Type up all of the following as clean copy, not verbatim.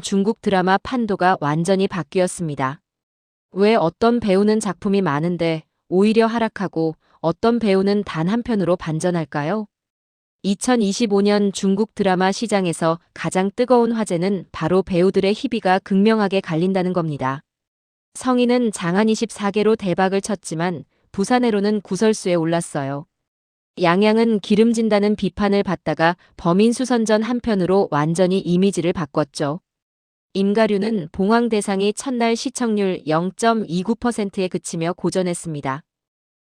중국 드라마 판도가 완전히 바뀌었습니다. 왜 어떤 배우는 작품이 많은데 오히려 하락하고 어떤 배우는 단 한 편으로 반전할까요? 2025년 중국 드라마 시장에서 가장 뜨거운 화제는 바로 배우들의 희비가 극명하게 갈린다는 겁니다. 성인은 장안 24개로 대박을 쳤지만 부산해로는 구설수에 올랐어요. 양양은 기름진다는 비판을 받다가 범인수선전 한 편으로 완전히 이미지를 바꿨죠. 임가류는 봉황대상이 첫날 시청률 0.29%에 그치며 고전했습니다.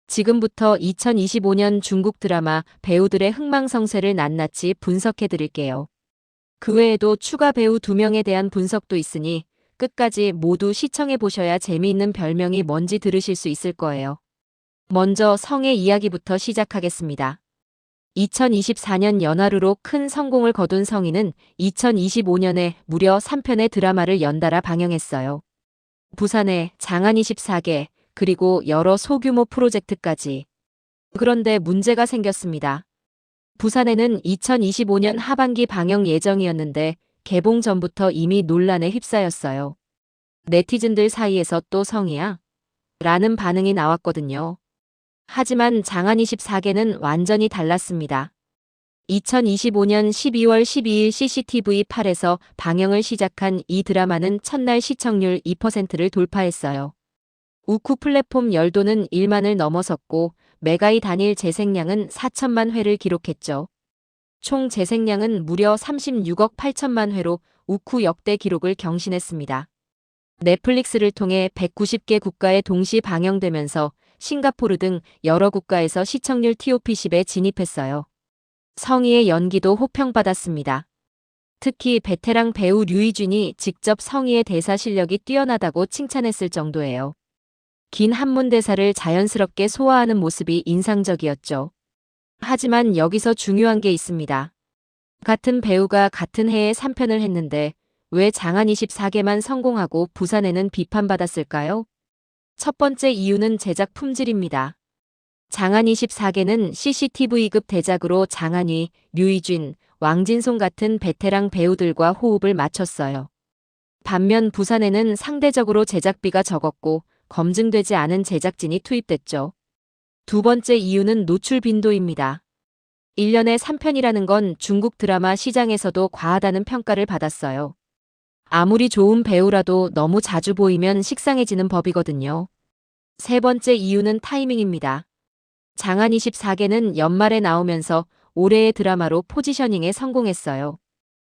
지금부터 2025년 중국 드라마 배우들의 흥망성쇠를 낱낱이 분석해 드릴게요. 그 외에도 추가 배우 2명에 대한 분석도 있으니 끝까지 모두 시청해 보셔야 재미있는 별명이 뭔지 들으실 수 있을 거예요. 먼저 성의 이야기부터 시작하겠습니다. 2024년 연하루로 큰 성공을 거둔 성인은 2025년에 무려 3편의 드라마를 연달아 방영했어요. 부산에 장안 24개, 그리고 여러 소규모 프로젝트까지. 그런데 문제가 생겼습니다. 부산에는 2025년 하반기 방영 예정이었는데 개봉 전부터 이미 논란에 휩싸였어요. 네티즌들 사이에서 또 성이야? 라는 반응이 나왔거든요. 하지만 장안 24개는 완전히 달랐습니다. 2025년 12월 12일 CCTV8에서 방영을 시작한 이 드라마는 첫날 시청률 2%를 돌파했어요. 우쿠 플랫폼 열도는 1만을 넘어섰고 메가이 단일 재생량은 4천만 회를 기록했죠. 총 재생량은 무려 36억 8천만 회로 우쿠 역대 기록을 경신했습니다. 넷플릭스를 통해 190개 국가에 동시 방영되면서 싱가포르 등 여러 국가에서 시청률 TOP10에 진입했어요. 성희의 연기도 호평받았습니다. 특히 베테랑 배우 류이준이 직접 성희의 대사 실력이 뛰어나다고 칭찬했을 정도예요. 긴 한문 대사를 자연스럽게 소화하는 모습이 인상적이었죠. 하지만 여기서 중요한 게 있습니다. 같은 배우가 같은 해에 3편을 했는데 왜 장안 24개만 성공하고 부산에는 비판받았을까요? 첫 번째 이유는 제작 품질입니다. 장안 24개는 CCTV급 대작으로 장한위, 류이준, 왕진송 같은 베테랑 배우들과 호흡을 맞췄어요. 반면 부산에는 상대적으로 제작비가 적었고 검증되지 않은 제작진이 투입됐죠. 두 번째 이유는 노출 빈도입니다. 1년에 3편이라는 건 중국 드라마 시장에서도 과하다는 평가를 받았어요. 아무리 좋은 배우라도 너무 자주 보이면 식상해지는 법이거든요. 세 번째 이유는 타이밍입니다. 장안 24개는 연말에 나오면서 올해의 드라마로 포지셔닝에 성공했어요.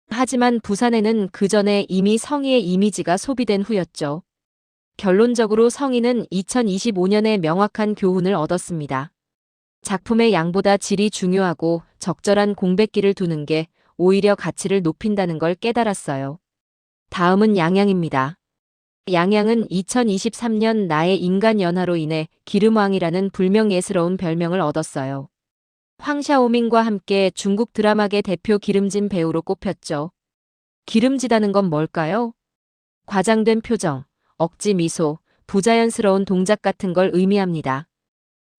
하지만 부산에는 그 전에 이미 성희의 이미지가 소비된 후였죠. 결론적으로 성희는 2025년에 명확한 교훈을 얻었습니다. 작품의 양보다 질이 중요하고 적절한 공백기를 두는 게 오히려 가치를 높인다는 걸 깨달았어요. 다음은 양양입니다. 양양은 2023년 나의 인간 연하로 인해 기름왕이라는 불명예스러운 별명을 얻었어요. 황샤오밍과 함께 중국 드라마계 대표 기름진 배우로 꼽혔죠. 기름지다는 건 뭘까요? 과장된 표정, 억지 미소, 부자연스러운 동작 같은 걸 의미합니다.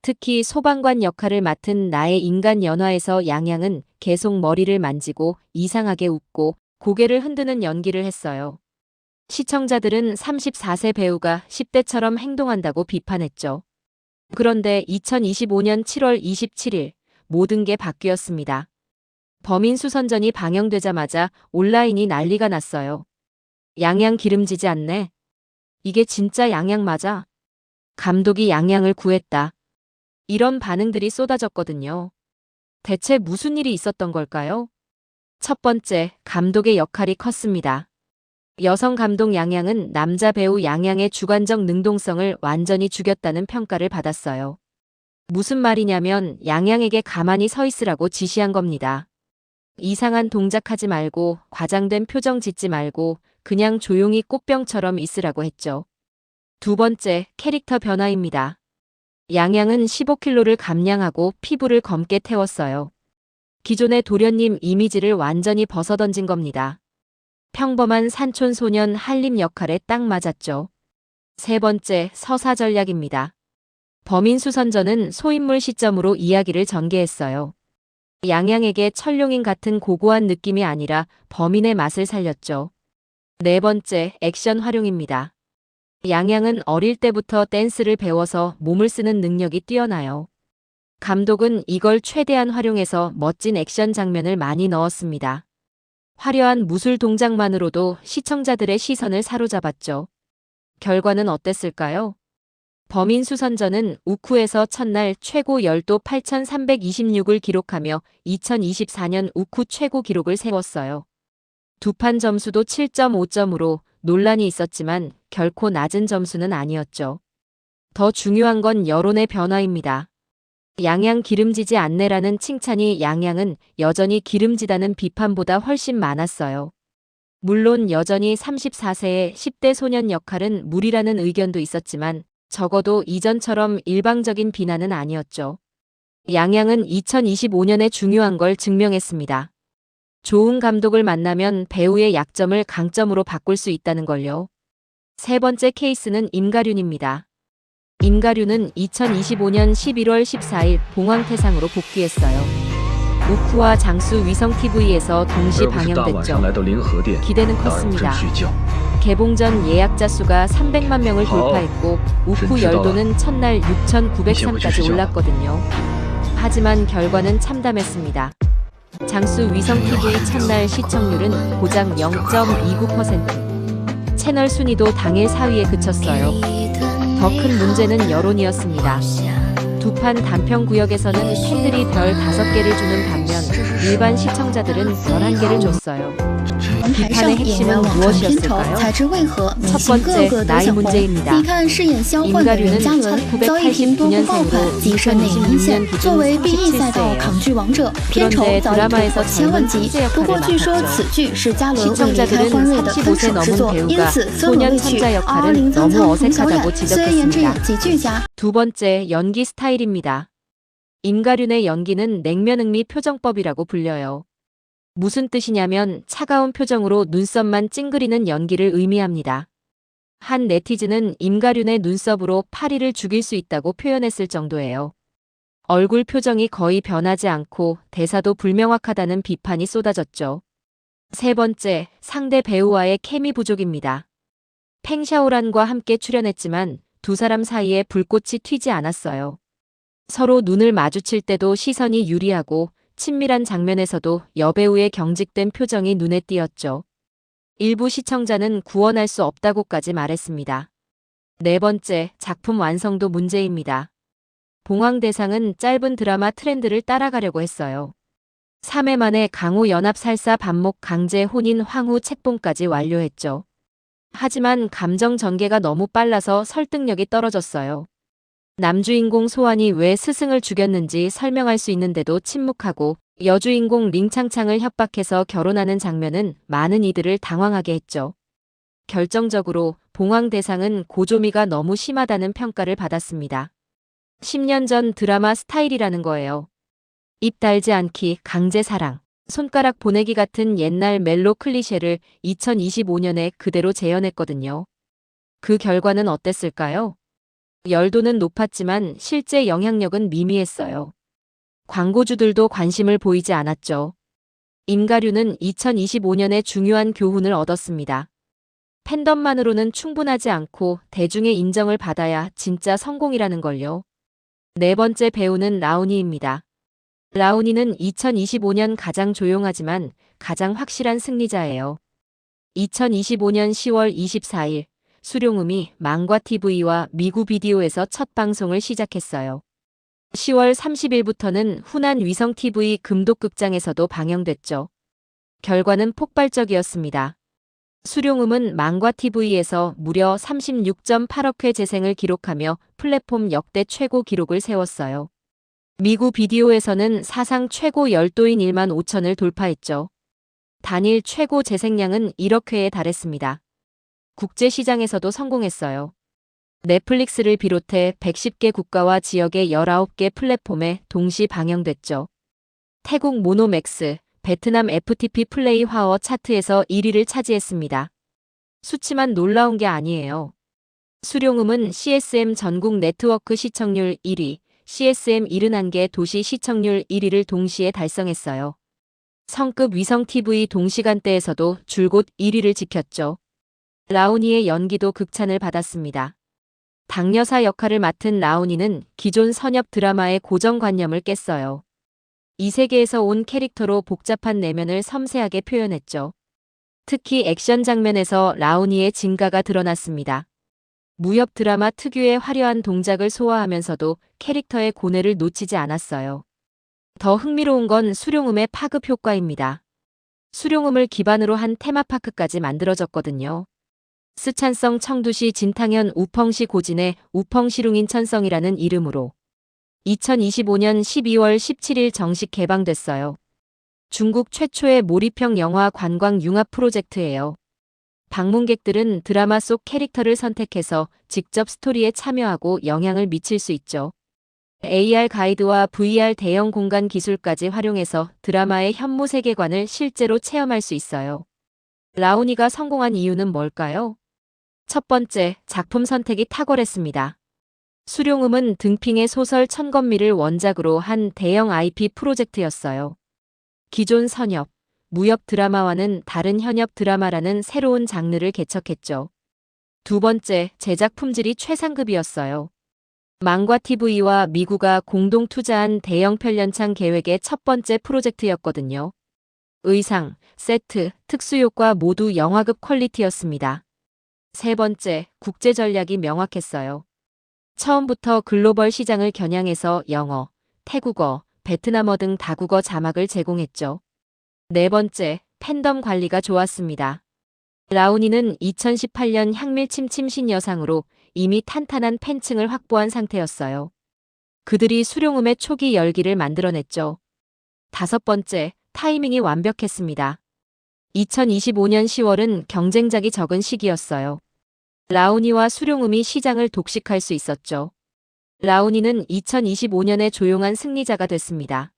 특히 소방관 역할을 맡은 나의 인간 연화에서 양양은 계속 머리를 만지고 이상하게 웃고 고개를 흔드는 연기를 했어요. 시청자들은 34세 배우가 10대처럼 행동한다고 비판했죠. 그런데 2025년 7월 27일 모든 게 바뀌었습니다. 범인수선전이 방영되자마자 온라인이 난리가 났어요. 양양 기름지지 않네. 이게 진짜 양양 맞아? 감독이 양양을 구했다. 이런 반응들이 쏟아졌거든요. 대체 무슨 일이 있었던 걸까요? 첫 번째, 감독의 역할이 컸습니다. 여성 감독 양양은 남자 배우 양양의 주관적 능동성을 완전히 죽였다는 평가를 받았어요. 무슨 말이냐면 양양에게 가만히 서 있으라고 지시한 겁니다. 이상한 동작하지 말고 과장된 표정 짓지 말고 그냥 조용히 꽃병처럼 있으라고 했죠. 두 번째, 캐릭터 변화입니다. 양양은 15kg를 감량하고 피부를 검게 태웠어요. 기존의 도련님 이미지를 완전히 벗어던진 겁니다. 평범한 산촌 소년 한림 역할에 딱 맞았죠. 세 번째, 서사 전략입니다. 범인수선전은 소인물 시점으로 이야기를 전개했어요. 양양에게 천룡인 같은 고고한 느낌이 아니라 범인의 맛을 살렸죠. 네 번째, 액션 활용입니다. 양양은 어릴 때부터 댄스를 배워서 몸을 쓰는 능력이 뛰어나요. 감독은 이걸 최대한 활용해서 멋진 액션 장면을 많이 넣었습니다. 화려한 무술 동작만으로도 시청자들의 시선을 사로잡았죠. 결과는 어땠을까요? 범인수선전은 우쿠에서 첫날 최고 열도 8,326을 기록하며 2024년 우쿠 최고 기록을 세웠어요. 두 판 점수도 7.5점으로 논란이 있었지만 결코 낮은 점수는 아니었죠. 더 중요한 건 여론의 변화입니다. 양양 기름지지 않네라는 칭찬이 양양은 여전히 기름지다는 비판보다 훨씬 많았어요. 물론 여전히 34세의 10대 소년 역할은 무리라는 의견도 있었지만 적어도 이전처럼 일방적인 비난은 아니었죠. 양양은 2025년에 중요한 걸 증명했습니다. 좋은 감독을 만나면 배우의 약점을 강점으로 바꿀 수 있다는 걸요. 세 번째 케이스는 임가륜입니다. 임가륜은 2025년 11월 14일 봉황태상으로 복귀했어요. 우쿠와 장수 위성TV에서 동시 방영됐죠. 기대는 컸습니다. 개봉 전 예약자 수가 300만 명을 돌파했고 우쿠 열도는 첫날 6,903까지 올랐거든요. 하지만 결과는 참담했습니다. 장수 위성TV 첫날 시청률은 고작 0.29%. 채널 순위도 당일 4위에 그쳤어요. 더 큰 문제는 여론이었습니다. 두 판 단편 구역에서는 팬들이 별 5개를 주는 반면 일반 시청자들은 별 1개를 줬어요. 비판의 핵심은 무엇이었을까요? 첫 번째, 나이 문제입니다. 임가륜은 1989년생으로 2026년 기준 37세예요. 그런데 드라마에서 젊은 천재 역할을 맡았죠. 시청자들은 35세 넘은 배우가 소년 천자 역할은 너무 어색하다고 지적했습니다. 두 번째, 연기 스타일입니다. 임가륜의 연기는 냉면응미 표정법이라고 불려요. 무슨 뜻이냐면 차가운 표정으로 눈썹만 찡그리는 연기를 의미합니다. 한 네티즌은 임가륜의 눈썹으로 파리를 죽일 수 있다고 표현했을 정도예요. 얼굴 표정이 거의 변하지 않고 대사도 불명확하다는 비판이 쏟아졌죠. 세 번째, 상대 배우와의 케미 부족입니다. 팽샤오란과 함께 출연했지만 두 사람 사이에 불꽃이 튀지 않았어요. 서로 눈을 마주칠 때도 시선이 유리하고 친밀한 장면에서도 여배우의 경직된 표정이 눈에 띄었죠. 일부 시청자는 구원할 수 없다고까지 말했습니다. 네 번째, 작품 완성도 문제입니다. 봉황대상은 짧은 드라마 트렌드를 따라가려고 했어요. 3회 만에 강호 연합 살사 반목 강제 혼인 황후 책봉까지 완료했죠. 하지만 감정 전개가 너무 빨라서 설득력이 떨어졌어요. 남주인공 소환이 왜 스승을 죽였는지 설명할 수 있는데도 침묵하고 여주인공 링창창을 협박해서 결혼하는 장면은 많은 이들을 당황하게 했죠. 결정적으로 봉황대상은 고조미가 너무 심하다는 평가를 받았습니다. 10년 전 드라마 스타일이라는 거예요. 입 달지 않기, 강제사랑, 손가락 보내기 같은 옛날 멜로 클리셰를 2025년에 그대로 재현했거든요. 그 결과는 어땠을까요? 열도는 높았지만 실제 영향력은 미미했어요. 광고주들도 관심을 보이지 않았죠. 임가륜은 2025년에 중요한 교훈을 얻었습니다. 팬덤만으로는 충분하지 않고 대중의 인정을 받아야 진짜 성공이라는 걸요. 네 번째 배우는 라우니입니다. 라우니는 2025년 가장 조용하지만 가장 확실한 승리자예요. 2025년 10월 24일 수룡음이 망과TV와 미구 비디오에서 첫 방송을 시작했어요. 10월 30일부터는 후난 위성TV 금독극장에서도 방영됐죠. 결과는 폭발적이었습니다. 수룡음은 망과TV에서 무려 36.8억 회 재생을 기록하며 플랫폼 역대 최고 기록을 세웠어요. 미구 비디오에서는 사상 최고 열도인 1만 5천을 돌파했죠. 단일 최고 재생량은 1억 회에 달했습니다. 국제시장에서도 성공했어요. 넷플릭스를 비롯해 110개 국가와 지역의 19개 플랫폼에 동시 방영됐죠. 태국 모노맥스, 베트남 FTP 플레이 화어 차트에서 1위를 차지했습니다. 수치만 놀라운 게 아니에요. 수룡음은 CSM 전국 네트워크 시청률 1위, CSM 71개 도시 시청률 1위를 동시에 달성했어요. 성급 위성TV 동시간대에서도 줄곧 1위를 지켰죠. 라온이의 연기도 극찬을 받았습니다. 당여사 역할을 맡은 라온이는 기존 선협 드라마의 고정관념을 깼어요. 이 세계에서 온 캐릭터로 복잡한 내면을 섬세하게 표현했죠. 특히 액션 장면에서 라온이의 진가가 드러났습니다. 무협 드라마 특유의 화려한 동작을 소화하면서도 캐릭터의 고뇌를 놓치지 않았어요. 더 흥미로운 건 수룡음의 파급 효과입니다. 수룡음을 기반으로 한 테마파크까지 만들어졌거든요. 스촨성 청두시 진탕현 우펑시 고진의 우펑시룽인 천성이라는 이름으로 2025년 12월 17일 정식 개방됐어요. 중국 최초의 몰입형 영화 관광 융합 프로젝트예요. 방문객들은 드라마 속 캐릭터를 선택해서 직접 스토리에 참여하고 영향을 미칠 수 있죠. AR 가이드와 VR 대형 공간 기술까지 활용해서 드라마의 현무 세계관을 실제로 체험할 수 있어요. 라온이가 성공한 이유는 뭘까요? 첫 번째, 작품 선택이 탁월했습니다. 수룡음은 등핑의 소설 천건미를 원작으로 한 대형 IP 프로젝트였어요. 기존 선협, 무협 드라마와는 다른 현협 드라마라는 새로운 장르를 개척했죠. 두 번째, 제작 품질이 최상급이었어요. 망과TV와 미구가 공동 투자한 대형 편연창 계획의 첫 번째 프로젝트였거든요. 의상, 세트, 특수효과 모두 영화급 퀄리티였습니다. 세 번째, 국제 전략이 명확했어요. 처음부터 글로벌 시장을 겨냥해서 영어, 태국어, 베트남어 등 다국어 자막을 제공했죠. 네 번째, 팬덤 관리가 좋았습니다. 라온이는 2018년 향밀침침신 여상으로 이미 탄탄한 팬층을 확보한 상태였어요. 그들이 수룡음의 초기 열기를 만들어냈죠. 다섯 번째, 타이밍이 완벽했습니다. 2025년 10월은 경쟁작이 적은 시기였어요. 라온이와 수룡음이 시장을 독식할 수 있었죠. 라온이는 2025년에 조용한 승리자가 됐습니다.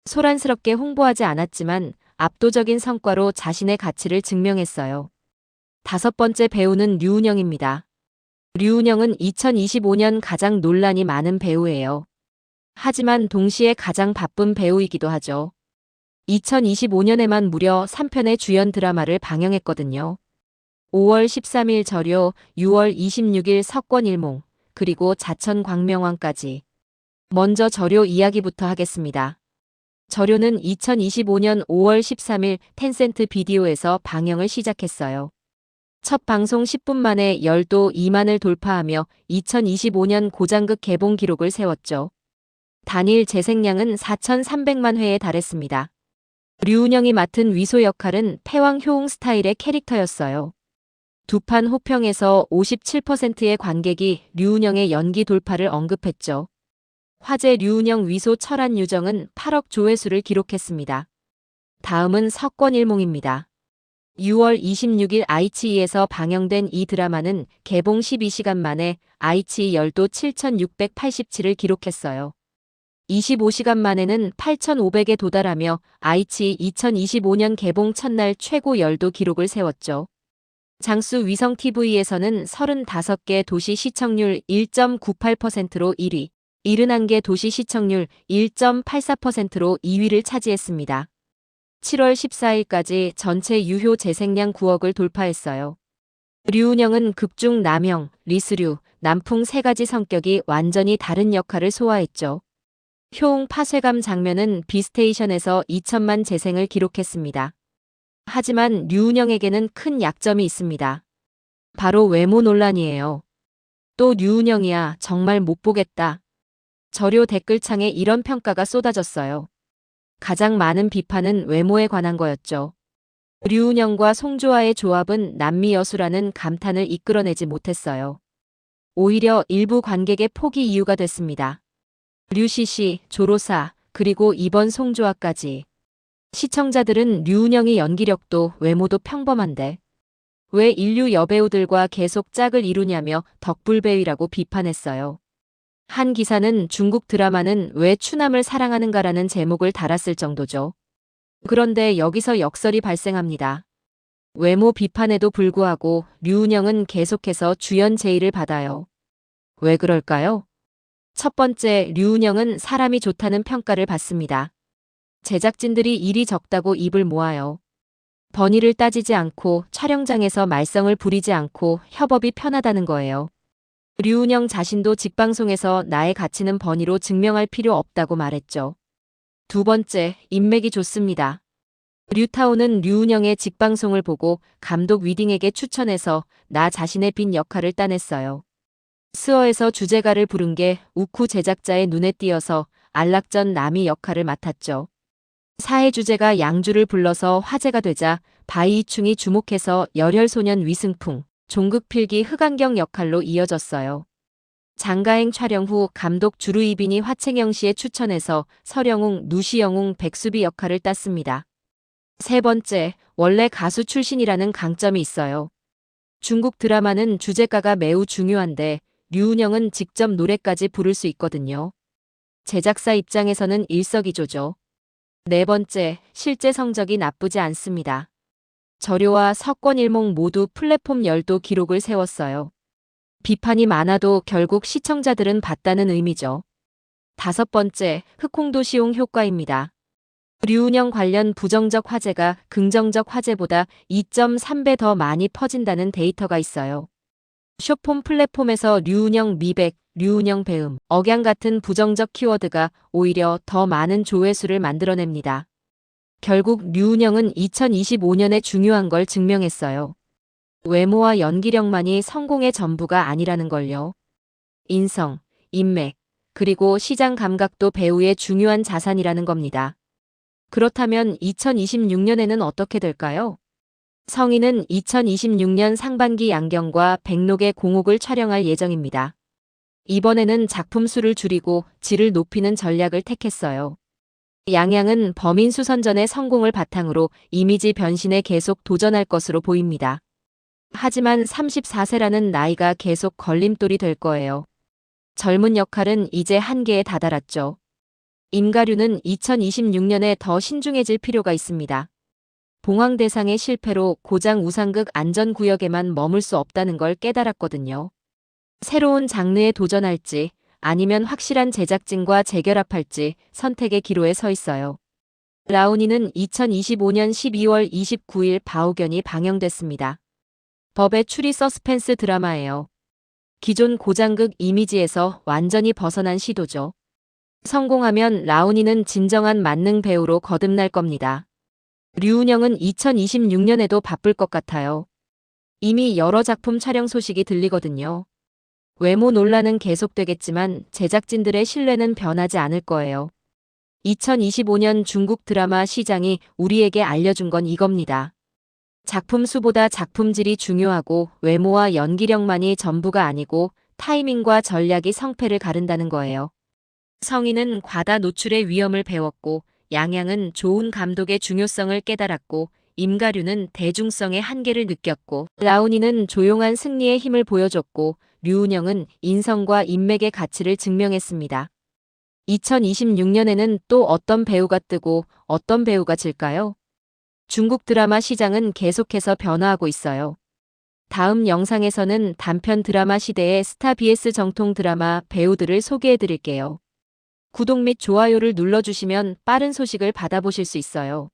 소란스럽게 홍보하지 않았지만 압도적인 성과로 자신의 가치를 증명했어요. 다섯 번째 배우는 류은영입니다. 류은영은 2025년 가장 논란이 많은 배우예요. 하지만 동시에 가장 바쁜 배우이기도 하죠. 2025년에만 무려 3편의 주연 드라마를 방영했거든요. 5월 13일 절요, 6월 26일 석권일몽, 그리고 자천 광명왕까지. 먼저 절요 이야기부터 하겠습니다. 절요는 2025년 5월 13일 텐센트 비디오에서 방영을 시작했어요. 첫 방송 10분 만에 열도 2만을 돌파하며 2025년 고장극 개봉 기록을 세웠죠. 단일 재생량은 4,300만 회에 달했습니다. 류은영이 맡은 위소 역할은 패왕 효웅 스타일의 캐릭터였어요. 두 판 호평에서 57%의 관객이 류은영의 연기 돌파를 언급했죠. 화제 류은영 위소 철안 유정은 8억 조회수를 기록했습니다. 다음은 석권일몽입니다. 6월 26일 아이치이에서 방영된 이 드라마는 개봉 12시간 만에 아이치이 열도 7,687을 기록했어요. 25시간 만에는 8,500에 도달하며 아이치이 2025년 개봉 첫날 최고 열도 기록을 세웠죠. 장수 위성TV에서는 35개 도시 시청률 1.98%로 1위, 71개 도시 시청률 1.84%로 2위를 차지했습니다. 7월 14일까지 전체 유효 재생량 9억을 돌파했어요. 류은영은 극중 남형, 리스류, 남풍 세 가지 성격이 완전히 다른 역할을 소화했죠. 효웅 파쇄감 장면은 비스테이션에서 2천만 재생을 기록했습니다. 하지만 류은영에게는 큰 약점이 있습니다. 바로 외모 논란이에요. 또 류은영이야 정말 못 보겠다. 절요 댓글창에 이런 평가가 쏟아졌어요. 가장 많은 비판은 외모에 관한 거였죠. 류은영과 송조아의 조합은 남미 여수라는 감탄을 이끌어내지 못했어요. 오히려 일부 관객의 포기 이유가 됐습니다. 류시시, 조로사, 그리고 이번 송조아까지. 시청자들은 류은영의 연기력도 외모도 평범한데 왜 인류 여배우들과 계속 짝을 이루냐며 덕불배위라고 비판했어요. 한 기사는 중국 드라마는 왜 추남을 사랑하는가라는 제목을 달았을 정도죠. 그런데 여기서 역설이 발생합니다. 외모 비판에도 불구하고 류은영은 계속해서 주연 제의를 받아요. 왜 그럴까요? 첫 번째, 류은영은 사람이 좋다는 평가를 받습니다. 제작진들이 일이 적다고 입을 모아요. 번의를 따지지 않고 촬영장에서 말썽을 부리지 않고 협업이 편하다는 거예요. 류은영 자신도 직방송에서 나의 가치는 번의로 증명할 필요 없다고 말했죠. 두 번째, 인맥이 좋습니다. 류타오는 류은영의 직방송을 보고 감독 위딩에게 추천해서 나 자신의 빈 역할을 따냈어요. 스어에서 주제가를 부른 게 우쿠 제작자의 눈에 띄어서 안락전 나미 역할을 맡았죠. 사회 주제가 양주를 불러서 화제가 되자 바이이충이 주목해서 열혈소년 위승풍, 종극필기 흑안경 역할로 이어졌어요. 장가행 촬영 후 감독 주루이빈이 화채경 씨의 추천해서 설영웅, 누시영웅, 백수비 역할을 땄습니다. 세 번째, 원래 가수 출신이라는 강점이 있어요. 중국 드라마는 주제가가 매우 중요한데 류은영은 직접 노래까지 부를 수 있거든요. 제작사 입장에서는 일석이조죠. 네 번째, 실제 성적이 나쁘지 않습니다. 저료와 석권일목 모두 플랫폼 열도 기록을 세웠어요. 비판이 많아도 결국 시청자들은 봤다는 의미죠. 다섯 번째, 흑홍도시용 효과입니다. 류은영 관련 부정적 화제가 긍정적 화제보다 2.3배 더 많이 퍼진다는 데이터가 있어요. 숏폼 플랫폼에서 류은영 미백, 류은영 배음, 억양 같은 부정적 키워드가 오히려 더 많은 조회수를 만들어냅니다. 결국 류은영은 2025년에 중요한 걸 증명했어요. 외모와 연기력만이 성공의 전부가 아니라는 걸요. 인성, 인맥, 그리고 시장 감각도 배우의 중요한 자산이라는 겁니다. 그렇다면 2026년에는 어떻게 될까요? 성인은 2026년 상반기 양경과 백록의 공옥을 촬영할 예정입니다. 이번에는 작품 수를 줄이고 질을 높이는 전략을 택했어요. 양양은 범인 수선전의 성공을 바탕으로 이미지 변신에 계속 도전할 것으로 보입니다. 하지만 34세라는 나이가 계속 걸림돌이 될 거예요. 젊은 역할은 이제 한계에 다다랐죠. 임가류는 2026년에 더 신중해질 필요가 있습니다. 봉황대상의 실패로 고장 우상극 안전구역에만 머물 수 없다는 걸 깨달았거든요. 새로운 장르에 도전할지 아니면 확실한 제작진과 재결합할지 선택의 기로에 서 있어요. 라우니는 2025년 12월 29일 바오견이 방영됐습니다. 법의 추리 서스펜스 드라마예요. 기존 고장극 이미지에서 완전히 벗어난 시도죠. 성공하면 라우니는 진정한 만능 배우로 거듭날 겁니다. 류은영은 2026년에도 바쁠 것 같아요. 이미 여러 작품 촬영 소식이 들리거든요. 외모 논란은 계속되겠지만 제작진들의 신뢰는 변하지 않을 거예요. 2025년 중국 드라마 시장이 우리에게 알려준 건 이겁니다. 작품 수보다 작품질이 중요하고 외모와 연기력만이 전부가 아니고 타이밍과 전략이 성패를 가른다는 거예요. 성인은 과다 노출의 위험을 배웠고 양양은 좋은 감독의 중요성을 깨달았고 임가류는 대중성의 한계를 느꼈고 라우니는 조용한 승리의 힘을 보여줬고 류은영은 인성과 인맥의 가치를 증명했습니다. 2026년에는 또 어떤 배우가 뜨고 어떤 배우가 질까요? 중국 드라마 시장은 계속해서 변화하고 있어요. 다음 영상에서는 단편 드라마 시대의 스타 vs 정통 드라마 배우들을 소개해드릴게요. 구독 및 좋아요를 눌러주시면 빠른 소식을 받아보실 수 있어요.